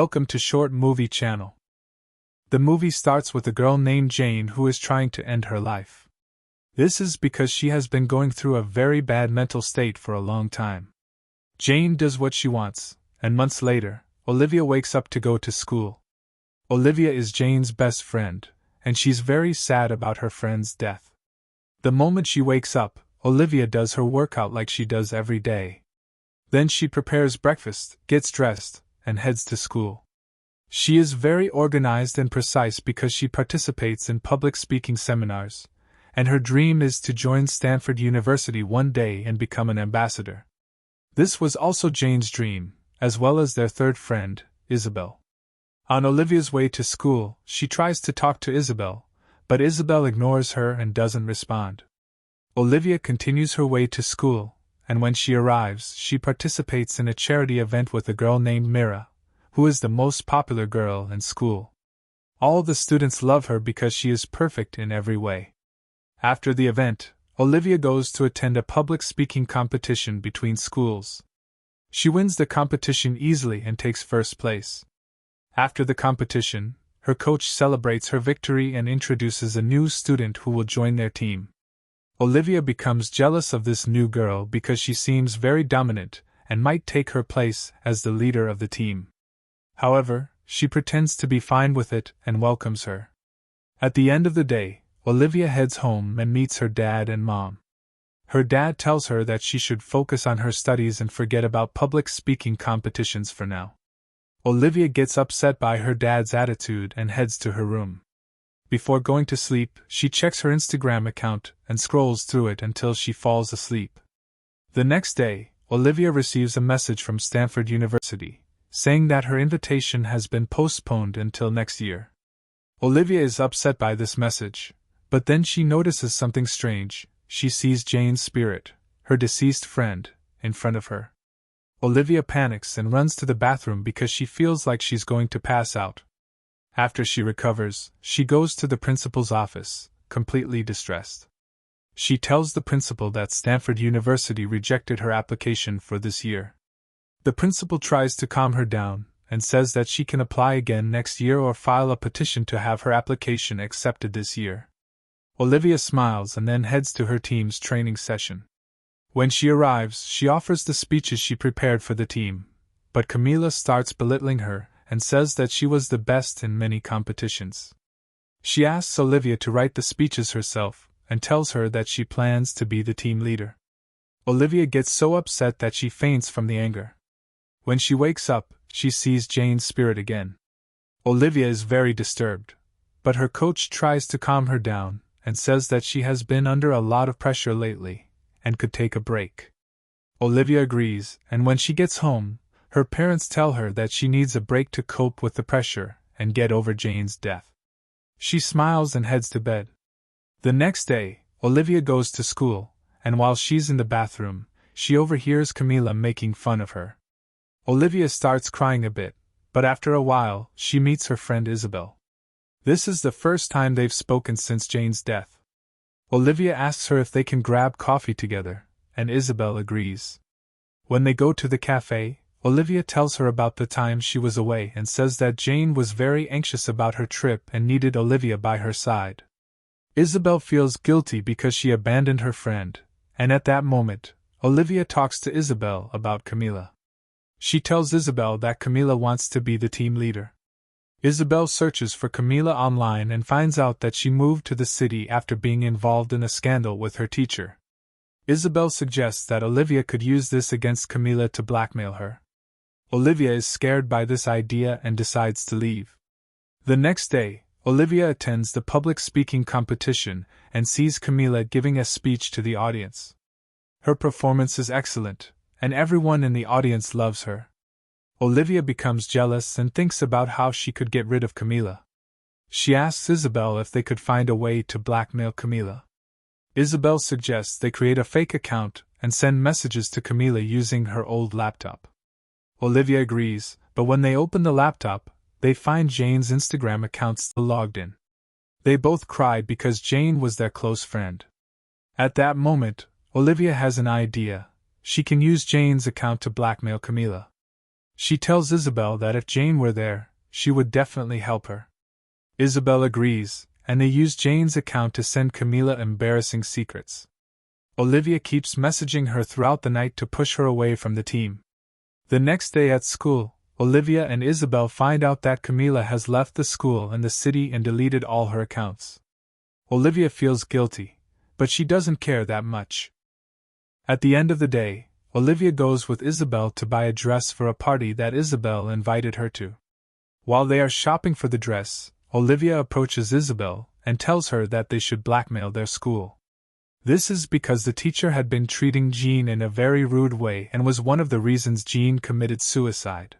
Welcome to Short Movie Channel. The movie starts with a girl named Jane who is trying to end her life. This is because she has been going through a very bad mental state for a long time. Jane does what she wants, and months later, Olivia wakes up to go to school. Olivia is Jane's best friend, and she's very sad about her friend's death. The moment she wakes up, Olivia does her workout like she does every day. Then she prepares breakfast, gets dressed, and heads to school. She is very organized and precise because she participates in public speaking seminars, and her dream is to join Stanford University one day and become an ambassador. This was also Jane's dream, as well as their third friend, Isabel. On Olivia's way to school, she tries to talk to Isabel, but Isabel ignores her and doesn't respond. Olivia continues her way to school, and when she arrives, she participates in a charity event with a girl named Mira, who is the most popular girl in school. All the students love her because she is perfect in every way. After the event, Olivia goes to attend a public speaking competition between schools. She wins the competition easily and takes first place. After the competition, her coach celebrates her victory and introduces a new student who will join their team. Olivia becomes jealous of this new girl because she seems very dominant and might take her place as the leader of the team. However, she pretends to be fine with it and welcomes her. At the end of the day, Olivia heads home and meets her dad and mom. Her dad tells her that she should focus on her studies and forget about public speaking competitions for now. Olivia gets upset by her dad's attitude and heads to her room. Before going to sleep, she checks her Instagram account and scrolls through it until she falls asleep. The next day, Olivia receives a message from Stanford University, saying that her invitation has been postponed until next year. Olivia is upset by this message, but then she notices something strange. She sees Jane's spirit, her deceased friend, in front of her. Olivia panics and runs to the bathroom because she feels like she's going to pass out. After she recovers, she goes to the principal's office, completely distressed. She tells the principal that Stanford University rejected her application for this year. The principal tries to calm her down and says that she can apply again next year or file a petition to have her application accepted this year. Olivia smiles and then heads to her team's training session. When she arrives, she offers the speeches she prepared for the team, but Camila starts belittling her and says that she was the best in many competitions. She asks Olivia to write the speeches herself and tells her that she plans to be the team leader. Olivia gets so upset that she faints from the anger. When she wakes up, she sees Jane's spirit again. Olivia is very disturbed, but her coach tries to calm her down and says that she has been under a lot of pressure lately and could take a break. Olivia agrees, and when she gets home, her parents tell her that she needs a break to cope with the pressure and get over Jane's death. She smiles and heads to bed. The next day, Olivia goes to school, and while she's in the bathroom, she overhears Camila making fun of her. Olivia starts crying a bit, but after a while, she meets her friend Isabel. This is the first time they've spoken since Jane's death. Olivia asks her if they can grab coffee together, and Isabel agrees. When they go to the cafe, Olivia tells her about the time she was away and says that Jane was very anxious about her trip and needed Olivia by her side. Isabel feels guilty because she abandoned her friend, and at that moment, Olivia talks to Isabel about Camila. She tells Isabel that Camila wants to be the team leader. Isabel searches for Camila online and finds out that she moved to the city after being involved in a scandal with her teacher. Isabel suggests that Olivia could use this against Camila to blackmail her. Olivia is scared by this idea and decides to leave. The next day, Olivia attends the public speaking competition and sees Camila giving a speech to the audience. Her performance is excellent, and everyone in the audience loves her. Olivia becomes jealous and thinks about how she could get rid of Camila. She asks Isabel if they could find a way to blackmail Camila. Isabel suggests they create a fake account and send messages to Camila using her old laptop. Olivia agrees, but when they open the laptop, they find Jane's Instagram account still logged in. They both cry because Jane was their close friend. At that moment, Olivia has an idea. She can use Jane's account to blackmail Camila. She tells Isabel that if Jane were there, she would definitely help her. Isabel agrees, and they use Jane's account to send Camila embarrassing secrets. Olivia keeps messaging her throughout the night to push her away from the team. The next day at school, Olivia and Isabel find out that Camila has left the school and the city and deleted all her accounts. Olivia feels guilty, but she doesn't care that much. At the end of the day, Olivia goes with Isabel to buy a dress for a party that Isabel invited her to. While they are shopping for the dress, Olivia approaches Isabel and tells her that they should blackmail their school. This is because the teacher had been treating Jean in a very rude way and was one of the reasons Jean committed suicide.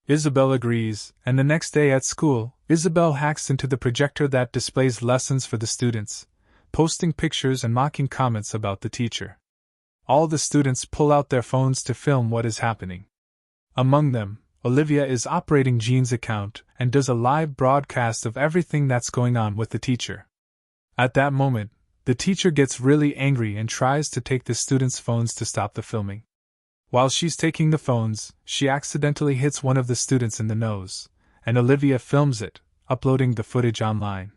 Isabel agrees, and the next day at school, Isabel hacks into the projector that displays lessons for the students, posting pictures and mocking comments about the teacher. All the students pull out their phones to film what is happening. Among them, Olivia is operating Jean's account and does a live broadcast of everything that's going on with the teacher. At that moment, the teacher gets really angry and tries to take the students' phones to stop the filming. While she's taking the phones, she accidentally hits one of the students in the nose, and Olivia films it, uploading the footage online.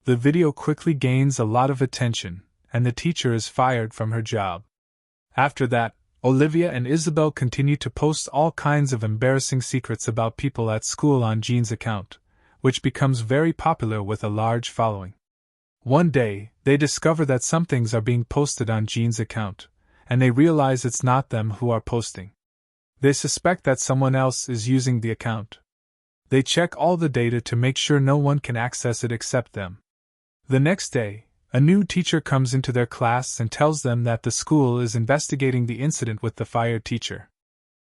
The video quickly gains a lot of attention, and the teacher is fired from her job. After that, Olivia and Isabel continue to post all kinds of embarrassing secrets about people at school on Jean's account, which becomes very popular with a large following. One day, they discover that some things are being posted on Jean's account, and they realize it's not them who are posting. They suspect that someone else is using the account. They check all the data to make sure no one can access it except them. The next day, a new teacher comes into their class and tells them that the school is investigating the incident with the fired teacher.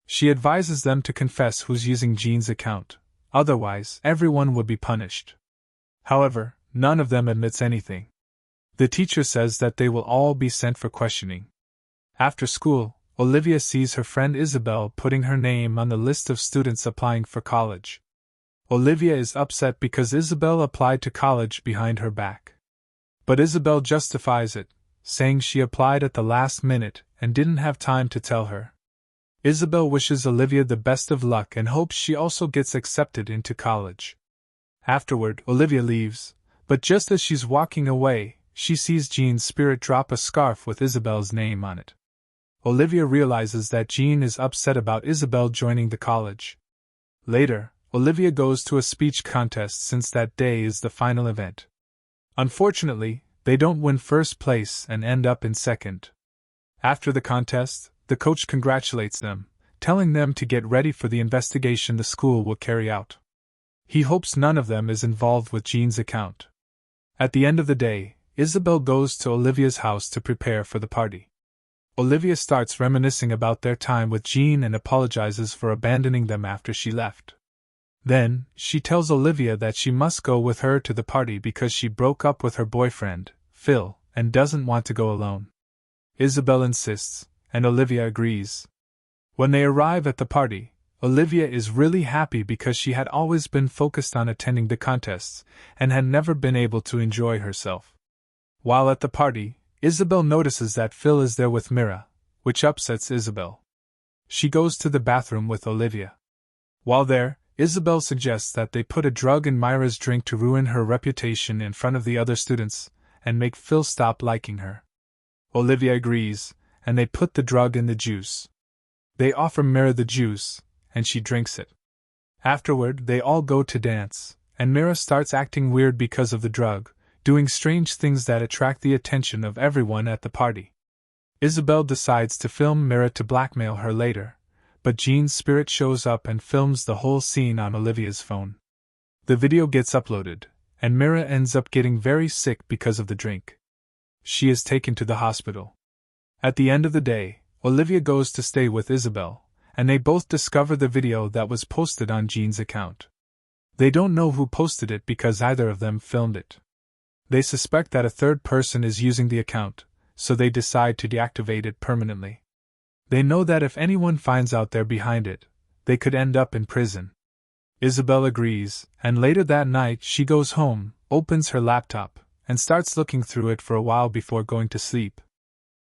She advises them to confess who's using Jean's account, otherwise everyone would be punished. However, none of them admits anything. The teacher says that they will all be sent for questioning. After school, Olivia sees her friend Isabel putting her name on the list of students applying for college. Olivia is upset because Isabel applied to college behind her back. But Isabel justifies it, saying she applied at the last minute and didn't have time to tell her. Isabel wishes Olivia the best of luck and hopes she also gets accepted into college. Afterward, Olivia leaves, but just as she's walking away, she sees Jean's spirit drop a scarf with Isabel's name on it. Olivia realizes that Jean is upset about Isabel joining the college. Later, Olivia goes to a speech contest since that day is the final event. Unfortunately, they don't win first place and end up in second. After the contest, the coach congratulates them, telling them to get ready for the investigation the school will carry out. He hopes none of them is involved with Jean's account. At the end of the day, Isabel goes to Olivia's house to prepare for the party. Olivia starts reminiscing about their time with Jean and apologizes for abandoning them after she left. Then, she tells Olivia that she must go with her to the party because she broke up with her boyfriend, Phil, and doesn't want to go alone. Isabel insists, and Olivia agrees. When they arrive at the party, Olivia is really happy because she had always been focused on attending the contests and had never been able to enjoy herself. While at the party, Isabel notices that Phil is there with Mira, which upsets Isabel. She goes to the bathroom with Olivia. While there, Isabel suggests that they put a drug in Myra's drink to ruin her reputation in front of the other students and make Phil stop liking her. Olivia agrees, and they put the drug in the juice. They offer Mira the juice, and she drinks it. Afterward, they all go to dance, and Mira starts acting weird because of the drug, doing strange things that attract the attention of everyone at the party. Isabel decides to film Mira to blackmail her later, but Jean's spirit shows up and films the whole scene on Olivia's phone. The video gets uploaded, and Mira ends up getting very sick because of the drink. She is taken to the hospital. At the end of the day, Olivia goes to stay with Isabel, and they both discover the video that was posted on Jean's account. They don't know who posted it because either of them filmed it. They suspect that a third person is using the account, so they decide to deactivate it permanently. They know that if anyone finds out they're behind it, they could end up in prison. Isabel agrees, and later that night she goes home, opens her laptop, and starts looking through it for a while before going to sleep.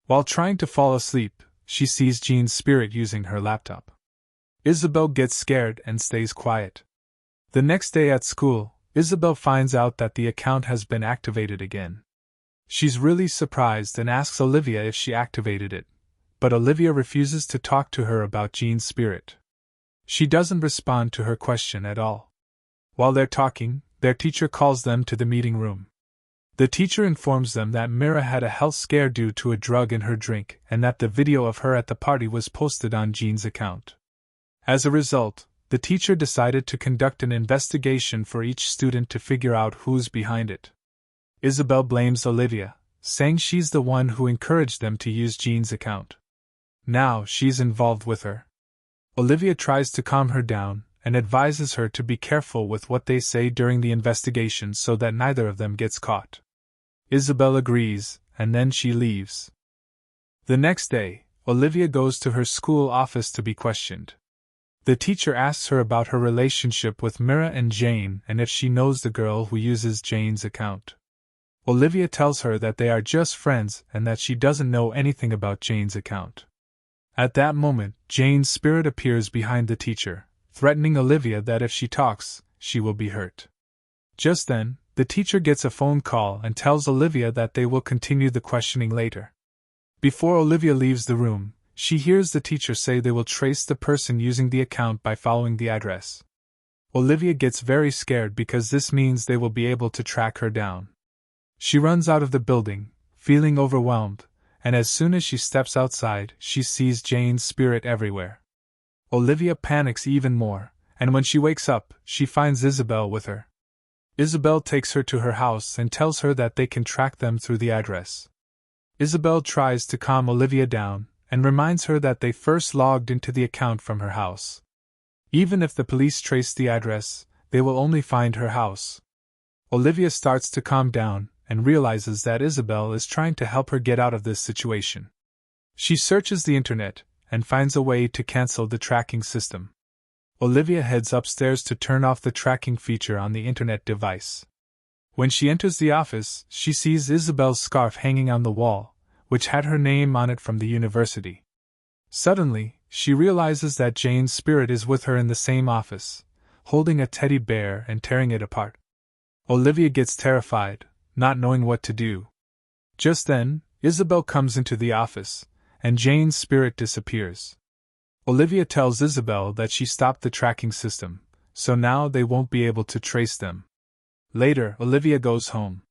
While trying to fall asleep, she sees Jean's spirit using her laptop. Isabel gets scared and stays quiet. The next day at school, Isabel finds out that the account has been activated again. She's really surprised and asks Olivia if she activated it, but Olivia refuses to talk to her about Jean's spirit. She doesn't respond to her question at all. While they're talking, their teacher calls them to the meeting room. The teacher informs them that Mira had a health scare due to a drug in her drink and that the video of her at the party was posted on Jean's account. As a result, the teacher decided to conduct an investigation for each student to figure out who's behind it. Isabel blames Olivia, saying she's the one who encouraged them to use Jean's account. Now she's involved with her. Olivia tries to calm her down and advises her to be careful with what they say during the investigation so that neither of them gets caught. Isabel agrees, and then she leaves. The next day, Olivia goes to her school office to be questioned. The teacher asks her about her relationship with Mira and Jane and if she knows the girl who uses Jane's account. Olivia tells her that they are just friends and that she doesn't know anything about Jane's account. At that moment, Jane's spirit appears behind the teacher, threatening Olivia that if she talks, she will be hurt. Just then, the teacher gets a phone call and tells Olivia that they will continue the questioning later. Before Olivia leaves the room, she hears the teacher say they will trace the person using the account by following the address. Olivia gets very scared because this means they will be able to track her down. She runs out of the building, feeling overwhelmed, and as soon as she steps outside, she sees Jane's spirit everywhere. Olivia panics even more, and when she wakes up, she finds Isabel with her. Isabel takes her to her house and tells her that they can track them through the address. Isabel tries to calm Olivia down and reminds her that they first logged into the account from her house. Even if the police trace the address, they will only find her house. Olivia starts to calm down and realizes that Isabel is trying to help her get out of this situation. She searches the internet and finds a way to cancel the tracking system. Olivia heads upstairs to turn off the tracking feature on the internet device. When she enters the office, she sees Isabel's scarf hanging on the wall, which had her name on it from the university. Suddenly, she realizes that Jane's spirit is with her in the same office, holding a teddy bear and tearing it apart. Olivia gets terrified, not knowing what to do. Just then, Isabel comes into the office, and Jane's spirit disappears. Olivia tells Isabel that she stopped the tracking system, so now they won't be able to trace them. Later, Olivia goes home.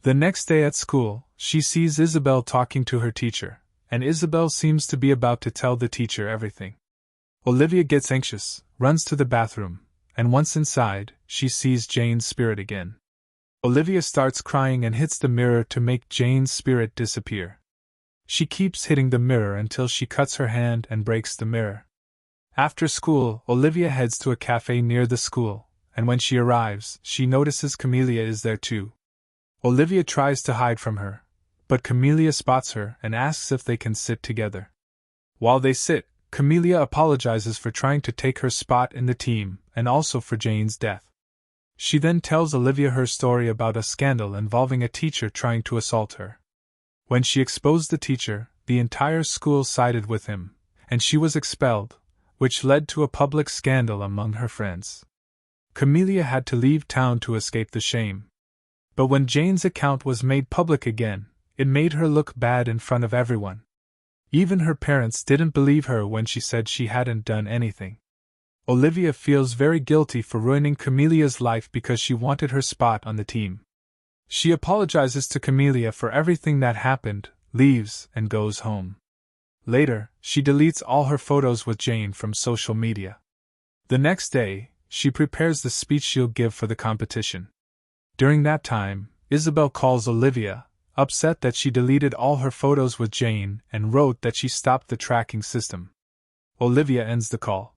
The next day at school, she sees Isabel talking to her teacher, and Isabel seems to be about to tell the teacher everything. Olivia gets anxious, runs to the bathroom, and once inside, she sees Jane's spirit again. Olivia starts crying and hits the mirror to make Jane's spirit disappear. She keeps hitting the mirror until she cuts her hand and breaks the mirror. After school, Olivia heads to a cafe near the school, and when she arrives, she notices Camelia is there too. Olivia tries to hide from her, but Camelia spots her and asks if they can sit together. While they sit, Camelia apologizes for trying to take her spot in the team and also for Jane's death. She then tells Olivia her story about a scandal involving a teacher trying to assault her. When she exposed the teacher, the entire school sided with him, and she was expelled, which led to a public scandal among her friends. Camelia had to leave town to escape the shame. But when Jane's account was made public again, it made her look bad in front of everyone. Even her parents didn't believe her when she said she hadn't done anything. Olivia feels very guilty for ruining Camelia's life because she wanted her spot on the team. She apologizes to Camelia for everything that happened, leaves, and goes home. Later, she deletes all her photos with Jane from social media. The next day, she prepares the speech she'll give for the competition. During that time, Isabel calls Olivia, upset that she deleted all her photos with Jane and wrote that she stopped the tracking system. Olivia ends the call.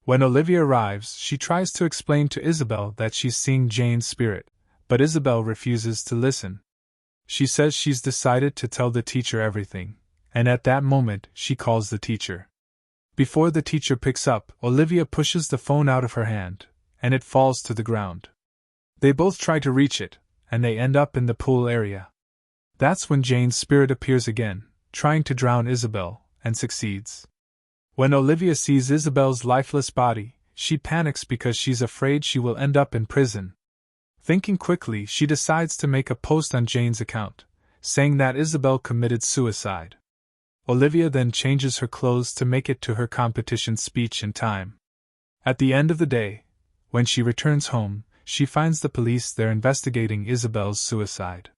When Olivia arrives, she tries to explain to Isabel that she's seeing Jane's spirit, but Isabel refuses to listen. She says she's decided to tell the teacher everything, and at that moment she calls the teacher. Before the teacher picks up, Olivia pushes the phone out of her hand, and it falls to the ground. They both try to reach it, and they end up in the pool area. That's when Jane's spirit appears again, trying to drown Isabel, and succeeds. When Olivia sees Isabel's lifeless body, she panics because she's afraid she will end up in prison. Thinking quickly, she decides to make a post on Jane's account, saying that Isabel committed suicide. Olivia then changes her clothes to make it to her competition speech in time. At the end of the day, when she returns home, she finds the police there investigating Isabel's suicide.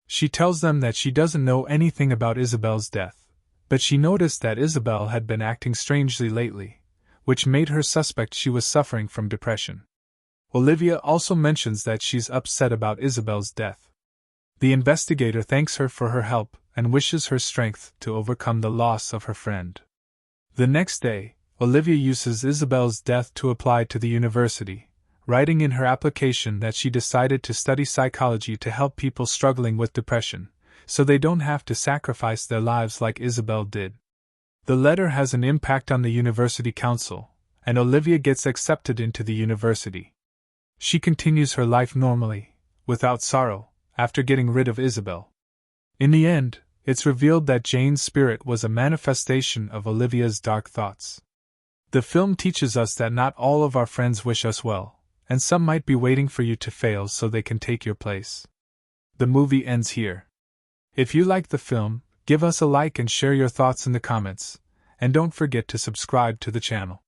She tells them that she doesn't know anything about Isabel's death, but she noticed that Isabel had been acting strangely lately, which made her suspect she was suffering from depression. Olivia also mentions that she's upset about Isabel's death. The investigator thanks her for her help and wishes her strength to overcome the loss of her friend. The next day, Olivia uses Isabel's death to apply to the university, writing in her application that she decided to study psychology to help people struggling with depression, so they don't have to sacrifice their lives like Isabel did. The letter has an impact on the university council, and Olivia gets accepted into the university. She continues her life normally, without sorrow, after getting rid of Isabel. In the end, it's revealed that Jane's spirit was a manifestation of Olivia's dark thoughts. The film teaches us that not all of our friends wish us well, and some might be waiting for you to fail so they can take your place. The movie ends here. If you like the film, give us a like and share your thoughts in the comments, and don't forget to subscribe to the channel.